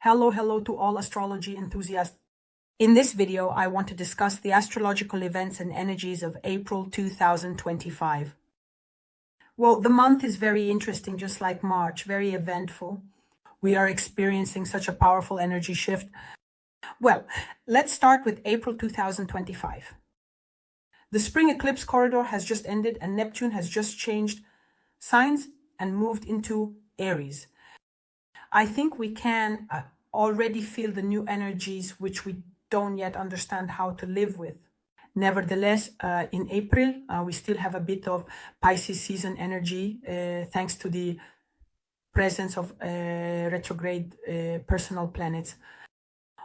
Hello to all astrology enthusiasts. In this video, I want to discuss the astrological events and energies of April 2025. Well, the month is very interesting, just like March, very eventful. We are experiencing such a powerful energy shift. Well, let's start with April 2025. The spring eclipse corridor has just ended and Neptune has just changed signs and moved into Aries. I think we can already feel the new energies which we don't yet understand how to live with. Nevertheless, in April, we still have a bit of Pisces season energy thanks to the presence of retrograde personal planets.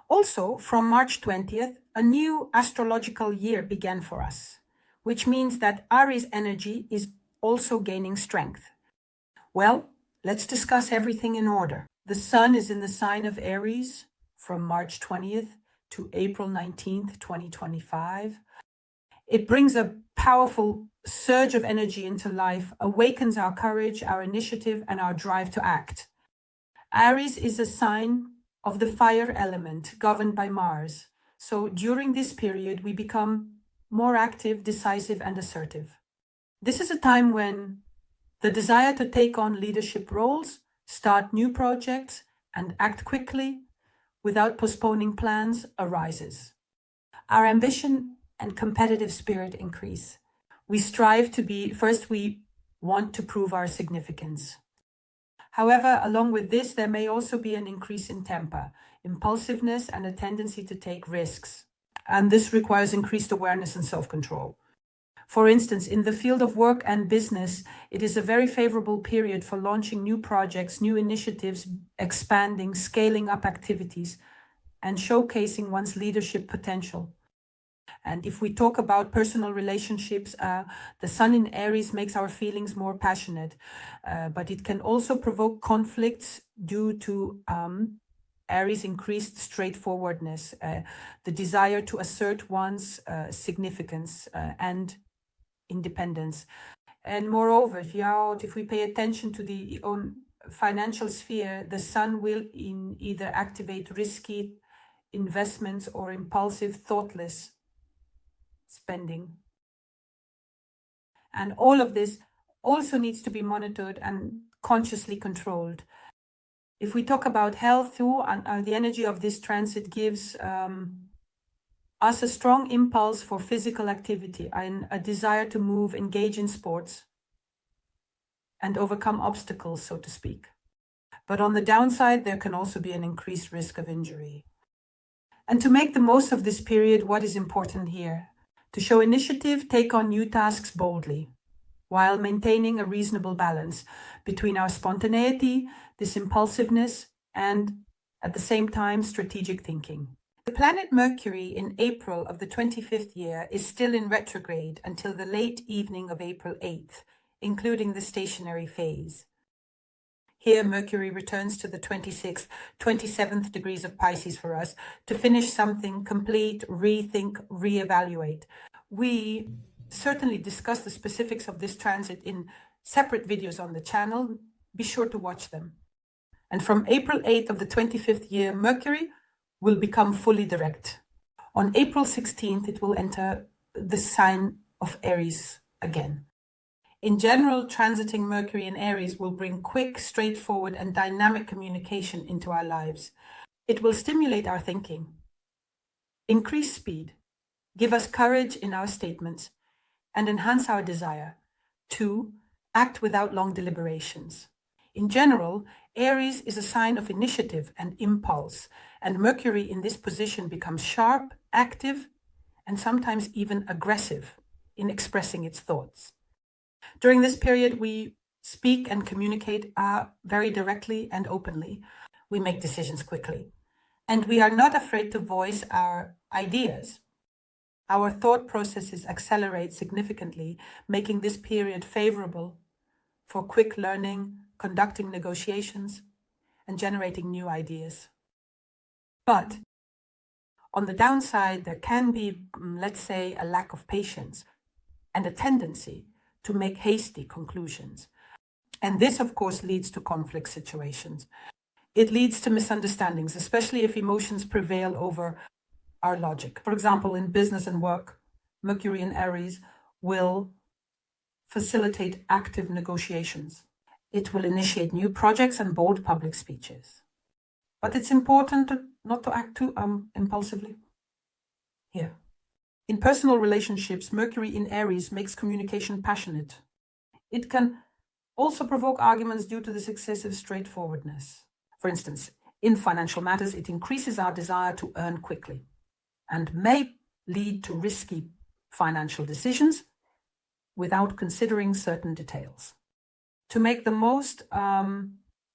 Also, from March 20th, a new astrological year began for us, which means that Aries energy is also gaining strength. Well, let's discuss everything in order. The sun is in the sign of Aries from March 20th to April 19th, 2025. It brings a powerful surge of energy into life, awakens our courage, our initiative, and our drive to act. Aries is a sign of the fire element governed by Mars. So during this period, we become more active, decisive, and assertive. This is a time when the desire to take on leadership roles, start new projects, and act quickly without postponing plans arises. Our ambition and competitive spirit increase. We strive to be, first we want to prove our significance. However, along with this, there may also be an increase in temper, impulsiveness, and a tendency to take risks. And this requires increased awareness and self-control. For instance, in the field of work and business, it is a very favorable period for launching new projects, new initiatives, expanding, scaling up activities, and showcasing one's leadership potential. And if we talk about personal relationships, the sun in Aries makes our feelings more passionate, but it can also provoke conflicts due to Aries' increased straightforwardness, the desire to assert one's significance and independence. And moreover, if we pay attention to the own financial sphere, the sun will either activate risky investments or impulsive, thoughtless spending. And all of this also needs to be monitored and consciously controlled. If we talk about health too, and the energy of this transit gives us a strong impulse for physical activity and a desire to move, engage in sports, and overcome obstacles, so to speak. But on the downside, there can also be an increased risk of injury. And to make the most of this period, what is important here? To show initiative, take on new tasks boldly, while maintaining a reasonable balance between our spontaneity, this impulsiveness, and at the same time, strategic thinking. The planet Mercury in April of the 25th year is still in retrograde until the late evening of April 8th, including the stationary phase. Here, Mercury returns to the 26th, 27th degrees of Pisces for us to finish something, complete, rethink, reevaluate. We certainly discuss the specifics of this transit in separate videos on the channel. Be sure to watch them. And from April 8th of the 25th year, Mercury will become fully direct. On April 16th, it will enter the sign of Aries again. In general, transiting Mercury in Aries will bring quick, straightforward, and dynamic communication into our lives. It will stimulate our thinking, increase speed, give us courage in our statements, and enhance our desire to act without long deliberations. In general, Aries is a sign of initiative and impulse, and Mercury in this position becomes sharp, active, and sometimes even aggressive in expressing its thoughts. During this period, we speak and communicate very directly and openly. We make decisions quickly, and we are not afraid to voice our ideas. Our thought processes accelerate significantly, making this period favorable for quick learning, conducting negotiations, and generating new ideas. But on the downside, there can be, let's say, a lack of patience and a tendency to make hasty conclusions. And this, of course, leads to conflict situations. It leads to misunderstandings, especially if emotions prevail over our logic. For example, in business and work, Mercury in Aries will facilitate active negotiations. It will initiate new projects and bold public speeches. But it's important not to act too impulsively here. In personal relationships, Mercury in Aries makes communication passionate. It can also provoke arguments due to this excessive straightforwardness. For instance, in financial matters, it increases our desire to earn quickly and may lead to risky financial decisions without considering certain details. To make the most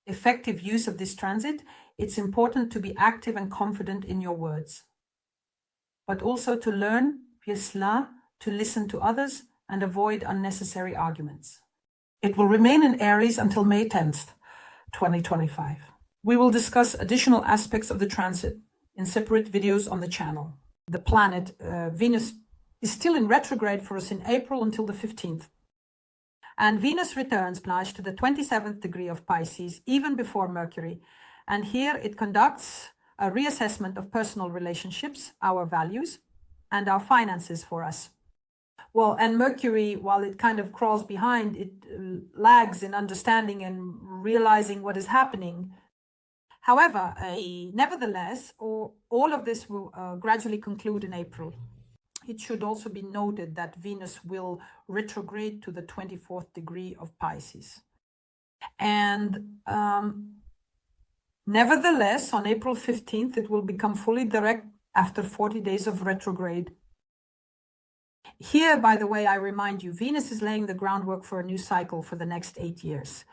effective use of this transit, it's important to be active and confident in your words, but also to learn, to listen to others and avoid unnecessary arguments. It will remain in Aries until May 10th, 2025. We will discuss additional aspects of the transit in separate videos on the channel. The planet Venus is still in retrograde for us in April until the 15th. And Venus returns to the 27th degree of Pisces even before Mercury. And here it conducts a reassessment of personal relationships, our values, and our finances for us. Well, and Mercury, while it kind of crawls behind, it lags in understanding and realizing what is happening. However, nevertheless, all of this will gradually conclude in April. It should also be noted that Venus will retrograde to the 24th degree of Pisces. And nevertheless, on April 15th, it will become fully direct after 40 days of retrograde. Here, by the way, I remind you, Venus is laying the groundwork for a new cycle for the next 8 years.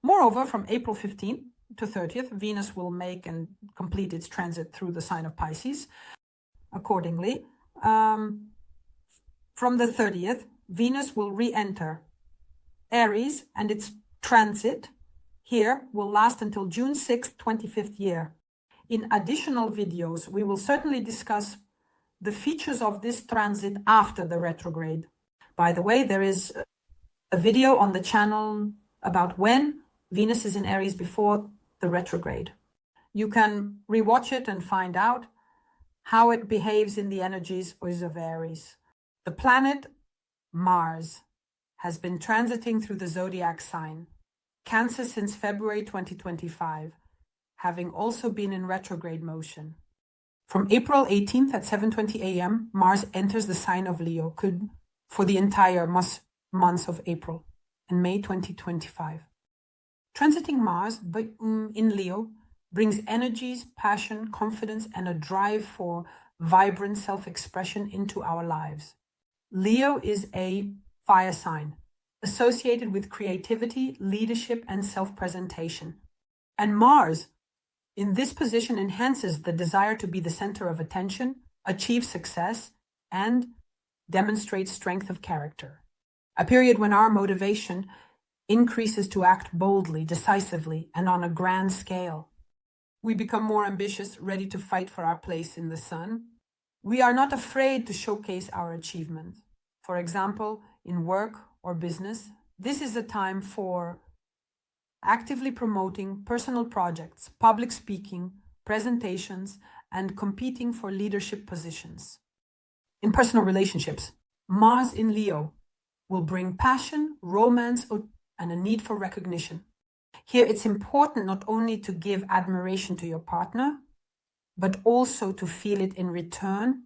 Moreover, from April 15th to 30th, Venus will make and complete its transit through the sign of Pisces. Accordingly, from the 30th, Venus will re-enter Aries, and its transit here will last until June 6th, 25th year. In additional videos, we will certainly discuss the features of this transit after the retrograde. By the way, there is a video on the channel about when Venus is in Aries before the retrograde. You can rewatch it and find out how it behaves in the energies of Aries. The planet Mars has been transiting through the zodiac sign Cancer since February 2025, having also been in retrograde motion. From April 18th at 7:20 a.m., Mars enters the sign of Leo for the entire months of April and May 2025. Transiting Mars in Leo brings energies, passion, confidence, and a drive for vibrant self-expression into our lives. Leo is a fire sign associated with creativity, leadership, and self-presentation. And Mars in this position enhances the desire to be the center of attention, achieve success, and demonstrate strength of character. A period when our motivation increases to act boldly, decisively, and on a grand scale. We become more ambitious, ready to fight for our place in the sun. We are not afraid to showcase our achievements. For example, in work or business, this is a time for actively promoting personal projects, public speaking, presentations, and competing for leadership positions. In personal relationships, Mars in Leo will bring passion, romance, and a need for recognition. Here, it's important not only to give admiration to your partner, but also to feel it in return.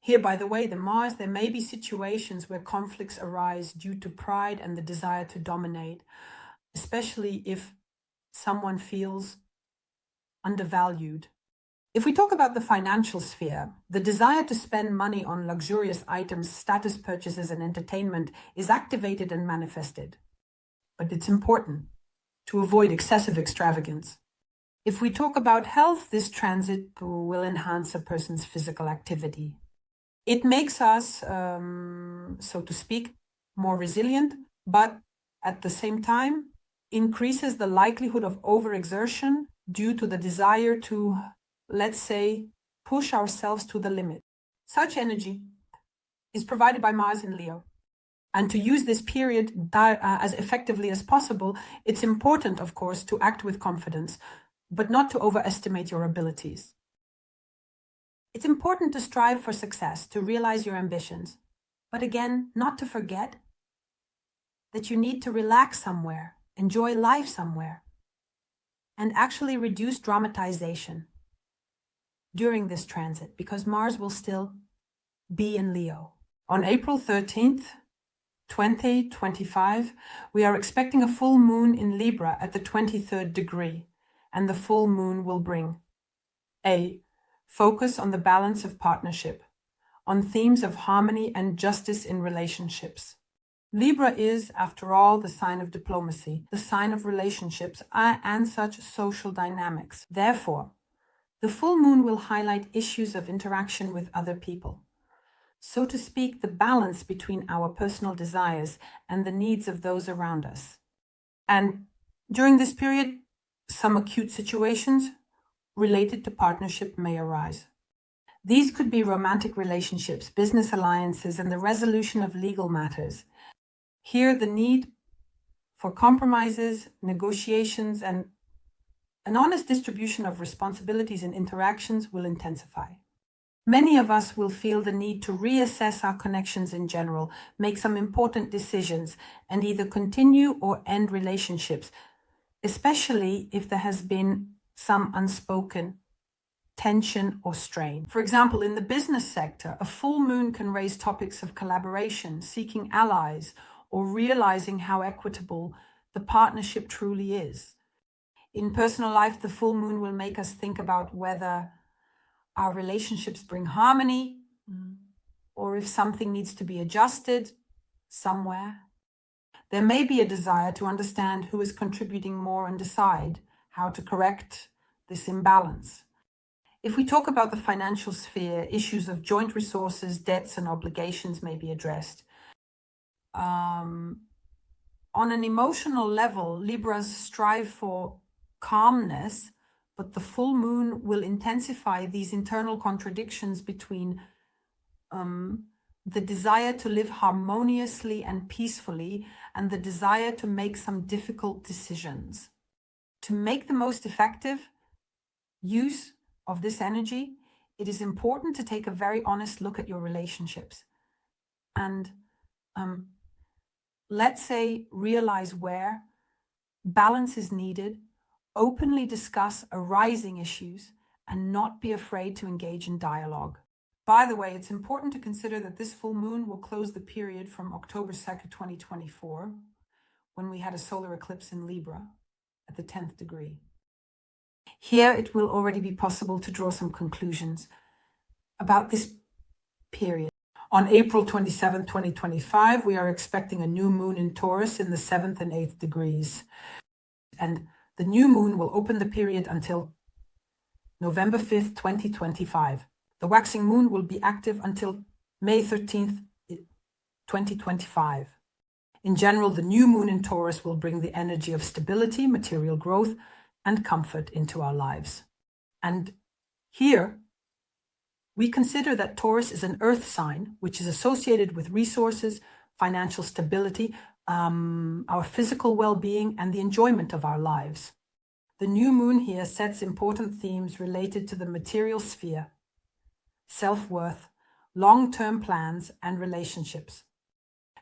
Here, by the way, the Mars, there may be situations where conflicts arise due to pride and the desire to dominate, especially if someone feels undervalued. If we talk about the financial sphere, the desire to spend money on luxurious items, status purchases, and entertainment is activated and manifested. But it's important to avoid excessive extravagance. If we talk about health, this transit will enhance a person's physical activity. It makes us, so to speak, more resilient, but at the same time, increases the likelihood of overexertion due to the desire to, let's say, push ourselves to the limit. Such energy is provided by Mars in Leo. And to use this period as effectively as possible, it's important, of course, to act with confidence, but not to overestimate your abilities. It's important to strive for success, to realize your ambitions, but again, not to forget that you need to relax somewhere, enjoy life somewhere, and actually reduce dramatization during this transit, because Mars will still be in Leo. On April 13th, 2025, we are expecting a full moon in Libra at the 23rd degree, and the full moon will bring a focus on the balance of partnership, on themes of harmony and justice in relationships. Libra is, after all, the sign of diplomacy, the sign of relationships and such social dynamics. Therefore, the full moon will highlight issues of interaction with other people. So to speak, the balance between our personal desires and the needs of those around us. And during this period, some acute situations related to partnership may arise. These could be romantic relationships, business alliances, and the resolution of legal matters. Here, the need for compromises, negotiations, and an honest distribution of responsibilities and interactions will intensify. Many of us will feel the need to reassess our connections in general, make some important decisions, and either continue or end relationships, especially if there has been some unspoken tension or strain. For example, in the business sector, a full moon can raise topics of collaboration, seeking allies, or realizing how equitable the partnership truly is. In personal life, the full moon will make us think about whether our relationships bring harmony, or if something needs to be adjusted somewhere. There may be a desire to understand who is contributing more and decide how to correct this imbalance. If we talk about the financial sphere, issues of joint resources, debts, and obligations may be addressed. On an emotional level, Libras strive for calmness, but the full moon will intensify these internal contradictions between the desire to live harmoniously and peacefully and the desire to make some difficult decisions. To make the most effective use of this energy, it is important to take a very honest look at your relationships and let's say realize where balance is needed, openly discuss arising issues, and not be afraid to engage in dialogue. By the way, it's important to consider that this full moon will close the period from October 2nd, 2024, when we had a solar eclipse in Libra at the 10th degree. Here, it will already be possible to draw some conclusions about this period. On April 27, 2025, we are expecting a new moon in Taurus in the 7th and 8th degrees. And the new moon will open the period until November 5th, 2025. The waxing moon will be active until May 13th, 2025. In general, the new moon in Taurus will bring the energy of stability, material growth, and comfort into our lives. And here, we consider that Taurus is an earth sign, which is associated with resources, financial stability, our physical well-being, and the enjoyment of our lives. The new moon here sets important themes related to the material sphere, self-worth, long-term plans, and relationships.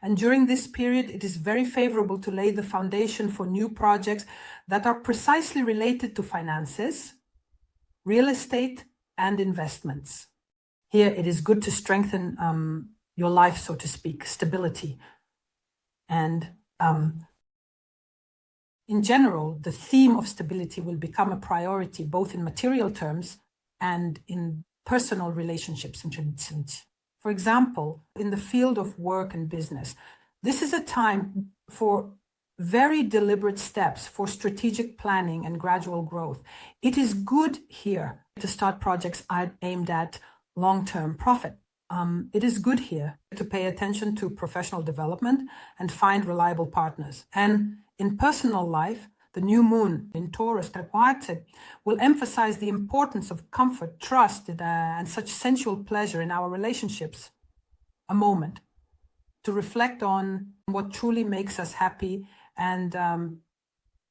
And during this period, it is very favorable to lay the foundation for new projects that are precisely related to finances, real estate, and investments. Here, it is good to strengthen your life, so to speak, stability. And in general, the theme of stability will become a priority, both in material terms and in personal relationships. For example, in the field of work and business, this is a time for very deliberate steps, for strategic planning and gradual growth. It is good here to start projects aimed at long-term profit. It is good here to pay attention to professional development and find reliable partners. And in personal life, the new moon in Taurus will emphasize the importance of comfort, trust, and such sensual pleasure in our relationships. A moment. to reflect on what truly makes us happy and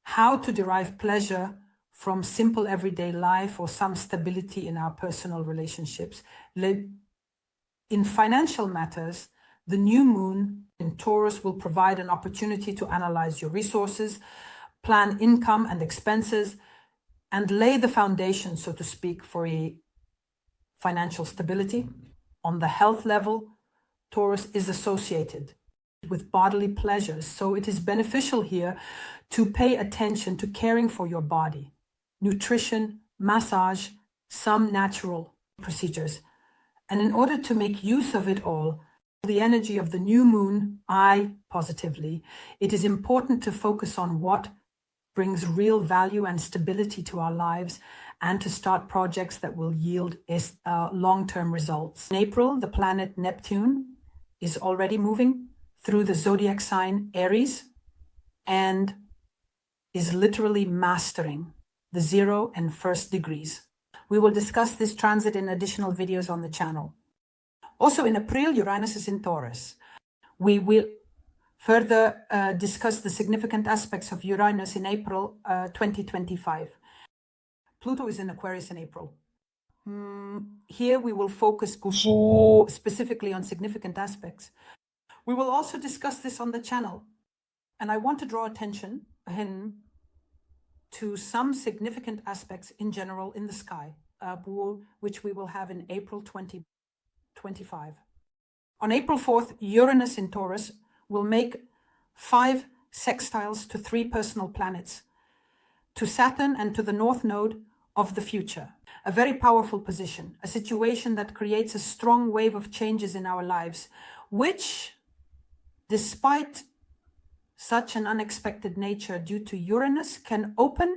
how to derive pleasure from simple everyday life or some stability in our personal relationships. In financial matters, the new moon in Taurus will provide an opportunity to analyze your resources, plan income and expenses, and lay the foundation, so to speak, for a financial stability. On the health level, Taurus is associated with bodily pleasures, so it is beneficial here to pay attention to caring for your body, nutrition, massage, some natural procedures. And in order to make use of it all, the energy of the new moon, positively, it is important to focus on what brings real value and stability to our lives and to start projects that will yield long-term results. In April, the planet Neptune is already moving through the zodiac sign Aries and is literally mastering the 0 and 1st degrees. We will discuss this transit in additional videos on the channel. Also in April, Uranus is in Taurus. We will further discuss the significant aspects of Uranus in April 2025. Pluto is in Aquarius in April. Here we will focus specifically on significant aspects. We will also discuss this on the channel. And I want to draw attention to some significant aspects in general in the sky, which we will have in April 2025. On April 4th, Uranus in Taurus will make 5 sextiles to 3 personal planets, to Saturn and to the North Node of the future. A very powerful position, a situation that creates a strong wave of changes in our lives, which, despite such an unexpected nature due to Uranus, can open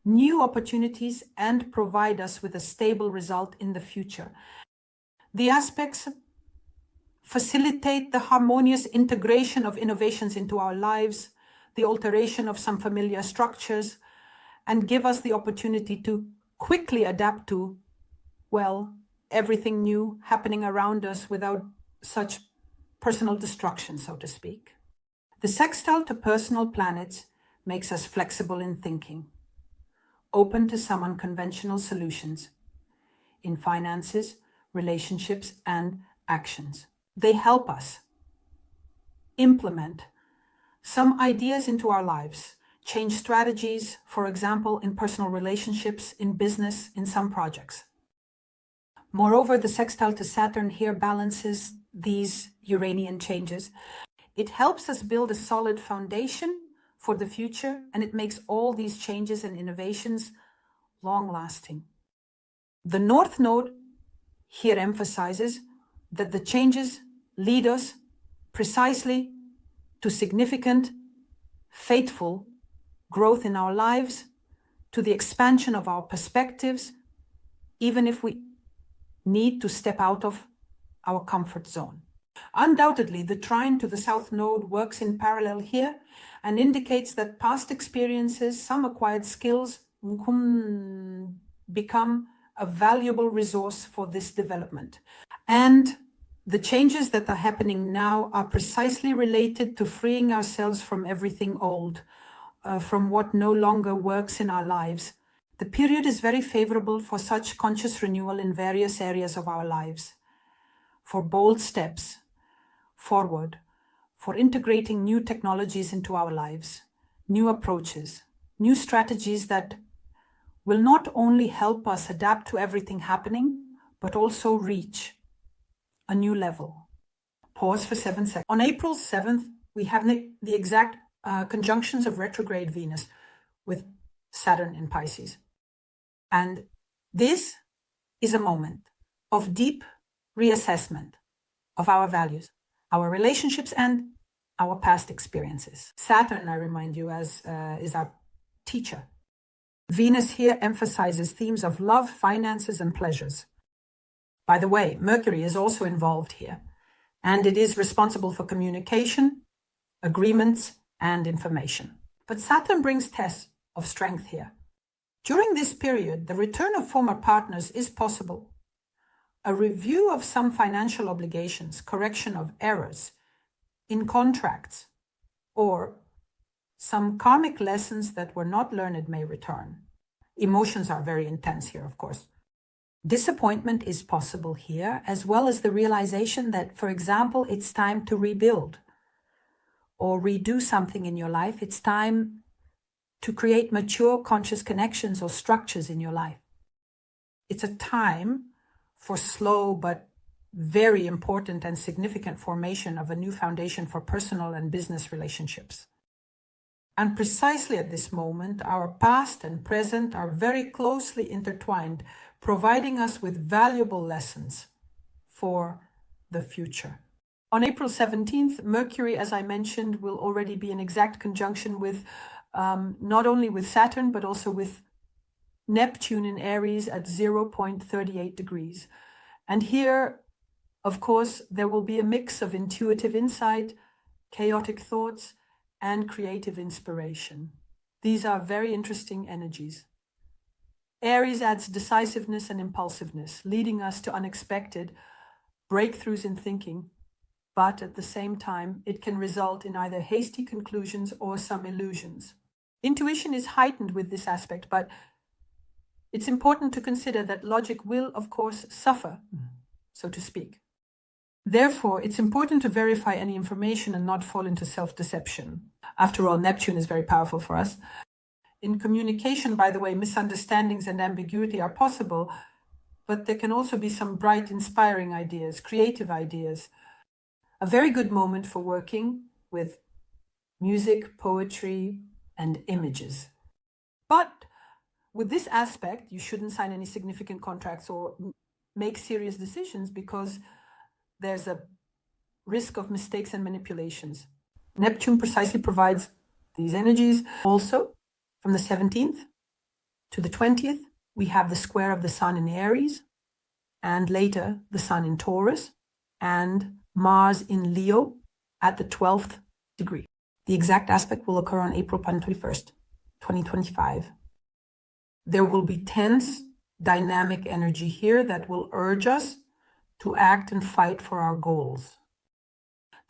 new opportunities and provide us with a stable result in the future. The aspects facilitate the harmonious integration of innovations into our lives, the alteration of some familiar structures, and give us the opportunity to quickly adapt to, everything new happening around us without such personal destruction, so to speak. The sextile to personal planets makes us flexible in thinking, open to some unconventional solutions in finances, relationships, and actions. They help us implement some ideas into our lives, change strategies, for example, in personal relationships, in business, in some projects. Moreover, the sextile to Saturn here balances these Uranian changes. It helps us build a solid foundation for the future, and it makes all these changes and innovations long-lasting. The North Node here emphasizes that the changes lead us precisely to significant, fateful growth in our lives, to the expansion of our perspectives, even if we need to step out of our comfort zone. Undoubtedly, the trine to the South Node works in parallel here and indicates that past experiences, some acquired skills, become a valuable resource for this development. And the changes that are happening now are precisely related to freeing ourselves from everything old, from what no longer works in our lives. The period is very favorable for such conscious renewal in various areas of our lives, for bold steps forward, for integrating new technologies into our lives, new approaches, new strategies that will not only help us adapt to everything happening, but also reach a new level. Pause for 7 seconds. On April 7th, we have the exact conjunctions of retrograde Venus with Saturn in Pisces. And this is a moment of deep reassessment of our values, our relationships, and our past experiences. Saturn, I remind you, is our teacher. Venus here emphasizes themes of love, finances, and pleasures. By the way, Mercury is also involved here, and it is responsible for communication, agreements, and information. But Saturn brings tests of strength here. During this period, the return of former partners is possible. A review of some financial obligations, correction of errors, in contracts, or some karmic lessons that were not learned may return. Emotions are very intense here, of course. Disappointment is possible here, as well as the realization that, for example, it's time to rebuild or redo something in your life. It's time to create mature conscious connections or structures in your life. It's a time for slow but very important and significant formation of a new foundation for personal and business relationships. And precisely at this moment, our past and present are very closely intertwined, providing us with valuable lessons for the future. On April 17th, Mercury, as I mentioned, will already be in exact conjunction with not only with Saturn, but also with Neptune in Aries at 0.38 degrees. And here, of course, there will be a mix of intuitive insight, chaotic thoughts, and creative inspiration. These are very interesting energies. Aries adds decisiveness and impulsiveness, leading us to unexpected breakthroughs in thinking, but at the same time, it can result in either hasty conclusions or some illusions. Intuition is heightened with this aspect, but it's important to consider that logic will, of course, suffer, so to speak. Therefore, it's important to verify any information and not fall into self-deception. After all, Neptune is very powerful for us. In communication, by the way, misunderstandings and ambiguity are possible, but there can also be some bright, inspiring ideas, creative ideas. A very good moment for working with music, poetry, and images. But with this aspect, you shouldn't sign any significant contracts or make serious decisions because there's a risk of mistakes and manipulations. Neptune precisely provides these energies. Also, from the 17th to the 20th, we have the square of the Sun in Aries, and later the Sun in Taurus, and Mars in Leo at the 12th degree. The exact aspect will occur on April 21st, 2025. There will be tense, dynamic energy here that will urge us to act and fight for our goals.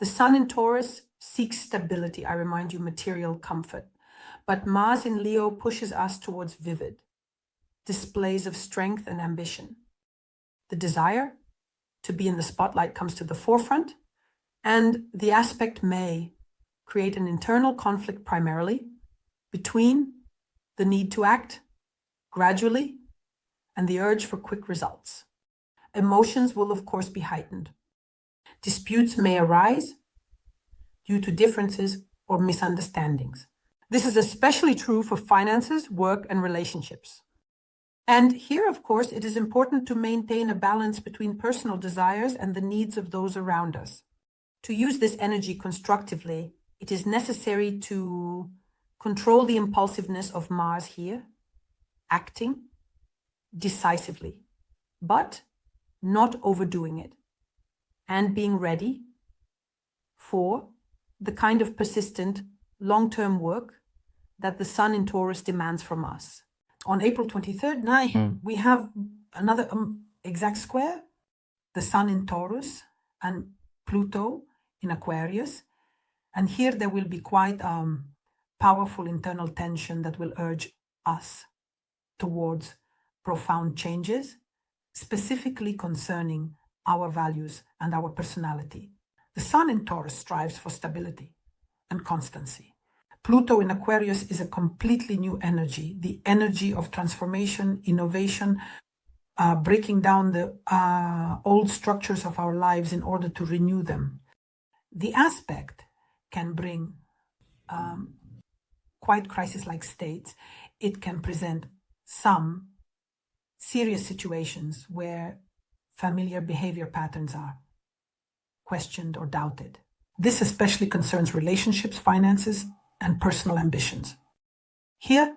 The Sun in Taurus seeks stability, I remind you, material comfort. But Mars in Leo pushes us towards vivid displays of strength and ambition. The desire to be in the spotlight comes to the forefront, and the aspect may create an internal conflict primarily between the need to act gradually and the urge for quick results. Emotions will, of course, be heightened. Disputes may arise due to differences or misunderstandings. This is especially true for finances, work, and relationships. And here, of course, it is important to maintain a balance between personal desires and the needs of those around us. To use this energy constructively, it is necessary to control the impulsiveness of Mars here, acting decisively, but not overdoing it, and being ready for the kind of persistent long-term work that the Sun in Taurus demands from us. On April 23rd, we have another exact square, the Sun in Taurus and Pluto in Aquarius. And here there will be quite powerful internal tension that will urge us towards profound changes, specifically concerning our values and our personality. The Sun in Taurus strives for stability and constancy. Pluto in Aquarius is a completely new energy, the energy of transformation, innovation, breaking down the old structures of our lives in order to renew them. The aspect can bring quite crisis-like states. It can present some serious situations where familiar behavior patterns are questioned or doubted. This especially concerns relationships, finances, and personal ambitions. Here,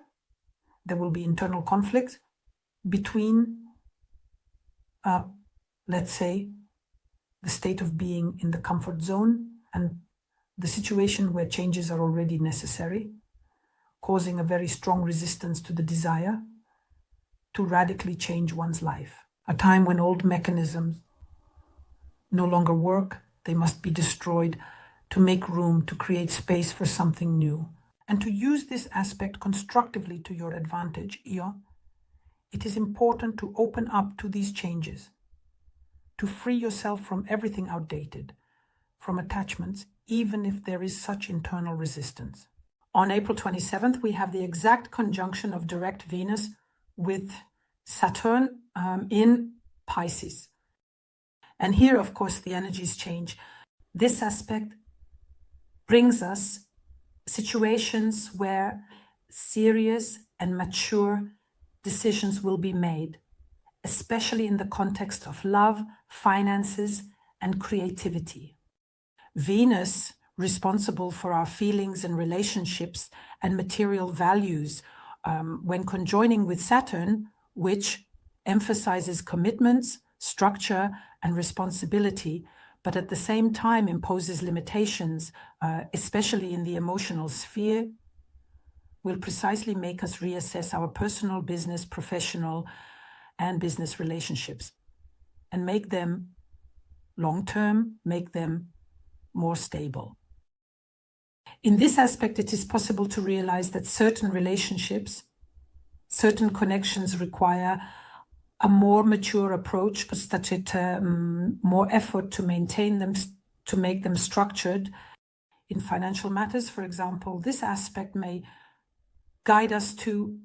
there will be internal conflicts between, let's say, the state of being in the comfort zone and the situation where changes are already necessary, causing a very strong resistance to the desire to radically change one's life. A time when old mechanisms no longer work, they must be destroyed, to make room, to create space for something new, and to use this aspect constructively to your advantage, Io. It is important to open up to these changes, to free yourself from everything outdated, from attachments, even if there is such internal resistance. On April 27th, we have the exact conjunction of direct Venus with Saturn in Pisces. And here, of course, the energies change. This aspect brings us situations where serious and mature decisions will be made, especially in the context of love, finances, and creativity. Venus, responsible for our feelings and relationships and material values, when conjoining with Saturn, which emphasizes commitments, structure, and responsibility, but at the same time imposes limitations, especially in the emotional sphere, will precisely make us reassess our personal, business, professional, and business relationships and make them long-term, make them more stable. In this aspect, it is possible to realize that certain relationships, certain connections require a more mature approach, more effort to maintain them, to make them structured. In financial matters, for example, this aspect may guide us to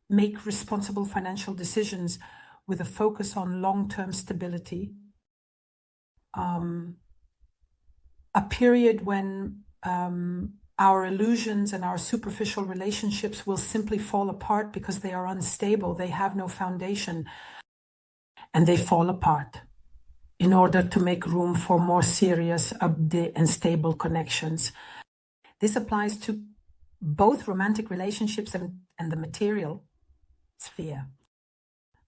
make responsible financial decisions with a focus on long-term stability. A period when our illusions and our superficial relationships will simply fall apart because they are unstable, they have no foundation, and they fall apart in order to make room for more serious and stable connections. This applies to both romantic relationships and the material sphere.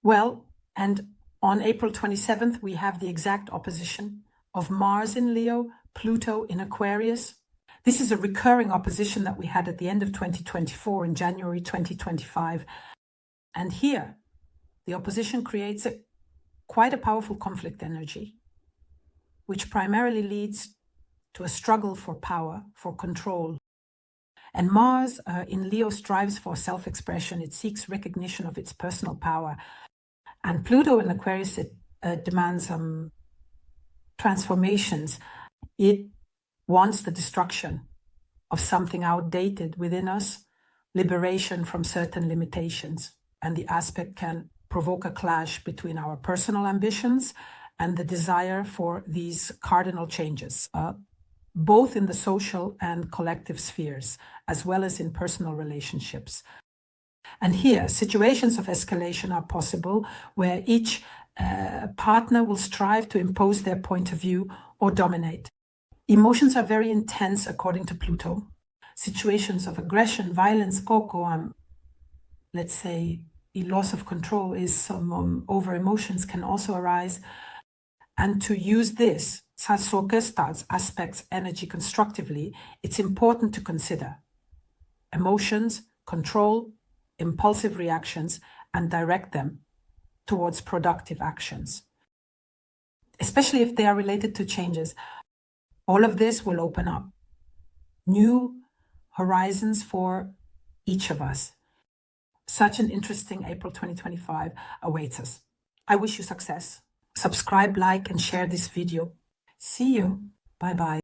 Well, and on April 27th, we have the exact opposition of Mars in Leo, Pluto in Aquarius. This is a recurring opposition that we had at the end of 2024 in January 2025. And here, the opposition creates quite a powerful conflict energy, which primarily leads to a struggle for power, for control. And Mars in Leo strives for self-expression. It seeks recognition of its personal power. And Pluto in Aquarius, it demands transformations. It wants the destruction of something outdated within us, liberation from certain limitations. And the aspect can provoke a clash between our personal ambitions and the desire for these cardinal changes, both in the social and collective spheres, as well as in personal relationships. And here, situations of escalation are possible where each partner will strive to impose their point of view or dominate. Emotions are very intense according to Pluto. Situations of aggression, violence, let's say, the loss of control is some over emotions can also arise. And to use this, Astroforecast aspects energy constructively, it's important to consider emotions, control, impulsive reactions, and direct them towards productive actions, especially if they are related to changes. All of this will open up new horizons for each of us. Such an interesting April 2025 awaits us. I wish you success. Subscribe, like, and share this video. See you. Bye-bye.